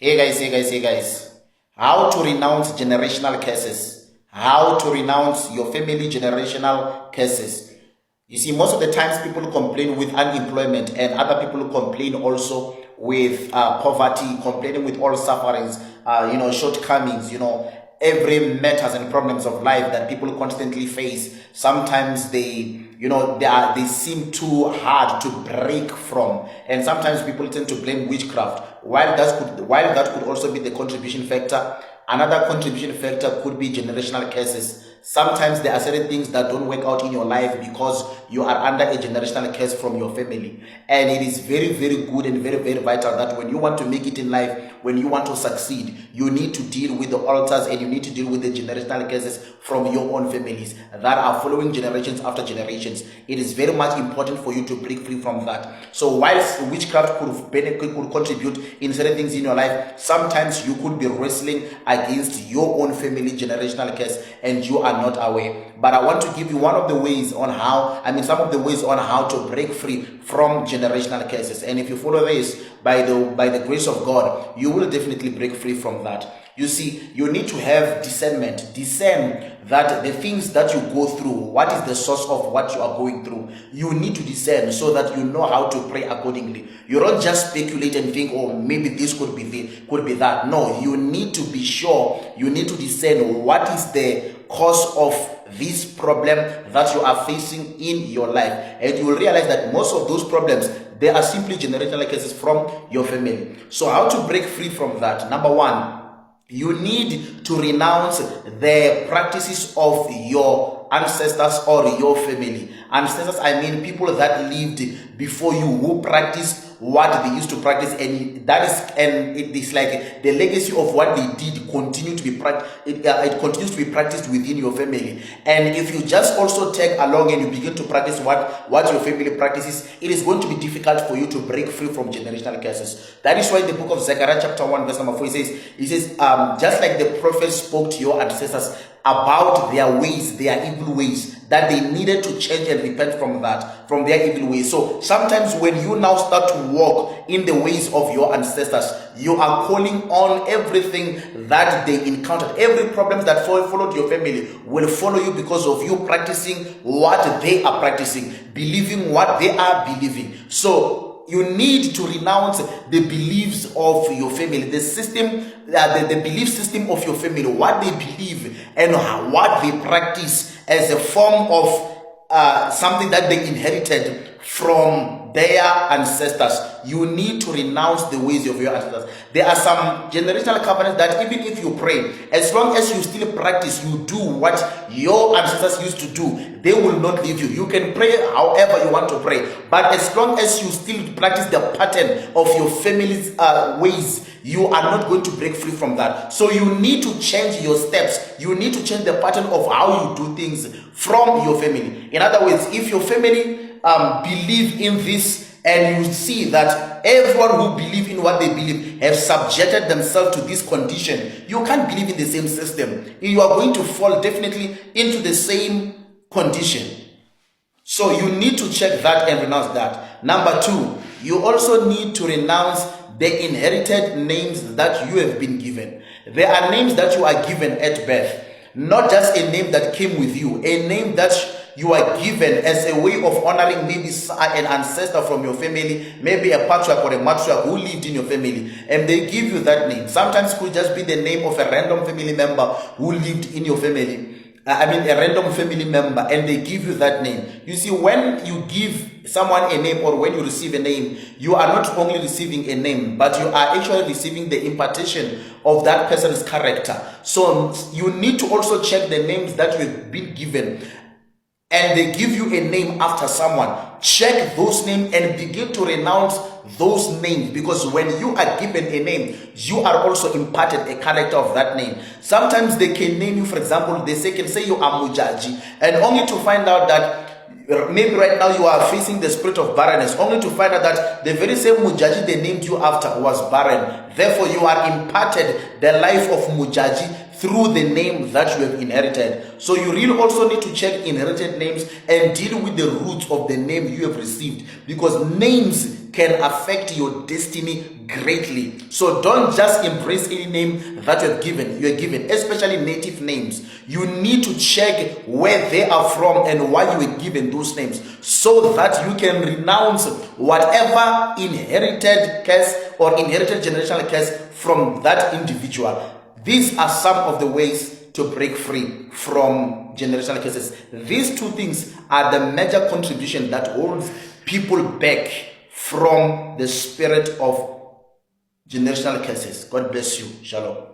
Hey guys. How to renounce generational curses. How to renounce your family generational curses. You see, most of the times people complain with unemployment, and other people complain also with poverty, complaining with all sufferings, shortcomings, every matters and problems of life that people constantly face. Sometimes they seem too hard to break from, and sometimes people tend to blame witchcraft. While that could also be the contribution factor, another contribution factor could be generational curses. Sometimes there are certain things that don't work out in your life because you are under a generational curse from your family. And it is very, very good and very, very vital that when you want to make it in life, when you want to succeed, you need to deal with the altars and you need to deal with the generational curses from your own families that are following generations after generations. It is very much important for you to break free from that. So whilst witchcraft could contribute in certain things in your life, sometimes you could be wrestling against your own family generational curse and you are not aware. But I want to give you some of the ways on how to break free from generational curses. And if you follow this by the grace of God, you will definitely break free from that. You see, you need to have discernment. Discern that the things that you go through, what is the source of what you are going through. You need to discern so that you know how to pray accordingly. You don't just speculate and think, oh, maybe this could be that. No, you need to be sure. You need to discern what is the cause of this problem that you are facing in your life. And you will realize that most of those problems, they are simply generational cases from your family. So how to break free from that? Number one, you need to renounce the practices of your ancestors or your family. Ancestors, I mean people that lived before you, who practiced what they used to practice, and it is like the legacy of what they did continue to be it continues to be practiced within your family. And if you just also tag along and you begin to practice what your family practices, it is going to be difficult for you to break free from generational curses. That is why the book of Zechariah chapter 1 verse number 4 it says just like the prophets spoke to your ancestors about their ways, their evil ways, that they needed to change and repent from their evil ways. So sometimes when you now start to walk in the ways of your ancestors, you are calling on everything that they encountered. Every problem that followed your family will follow you because of you practicing what they are practicing, believing what they are believing. So you need to renounce the beliefs of your family, the system, the belief system of your family, what they believe and what they practice as a form of something that they inherited from their ancestors. You need to renounce the ways of your ancestors. There are some generational covenants that even if you pray, as long as you still practice, you do what your ancestors used to do, they will not leave you. You can pray however you want to pray, but as long as you still practice the pattern of your family's ways, you are not going to break free from that. So you need to change your steps. You need to change the pattern of how you do things from your family. In other words, if your family believe in this, and you see that everyone who believe in what they believe have subjected themselves to this condition, you can't believe in the same system. You are going to fall definitely into the same condition. So you need to check that and renounce that. Number two, you also need to renounce the inherited names that you have been given. There are names that you are given at birth, not just a name that came with you, a name that you are given as a way of honoring maybe an ancestor from your family, maybe a patriarch or a matriarch who lived in your family, and they give you that name. Sometimes it could just be the name of a random family member who lived in your family. A random family member, and they give you that name. You see, when you give someone a name or when you receive a name, you are not only receiving a name, but you are actually receiving the impartation of that person's character. So you need to also check the names that you've been given. And they give you a name after someone, check those names and begin to renounce those names, because when you are given a name, you are also imparted a character of that name. Sometimes they can name you, for example, can say you are Mujaji, and only to find out that maybe right now you are facing the spirit of barrenness, only to find out that the very same Mujaji they named you after was barren. Therefore, you are imparted the life of Mujaji through the name that you have inherited. So you really also need to check inherited names and deal with the roots of the name you have received, because names can affect your destiny greatly. So don't just embrace any name that you are given, especially native names. You need to check where they are from and why you were given those names, so that you can renounce whatever inherited curse or inherited generational curse from that individual. These are some of the ways to break free from generational curses. These two things are the major contribution that holds people back from the spirit of generational curses. God bless you. Shalom.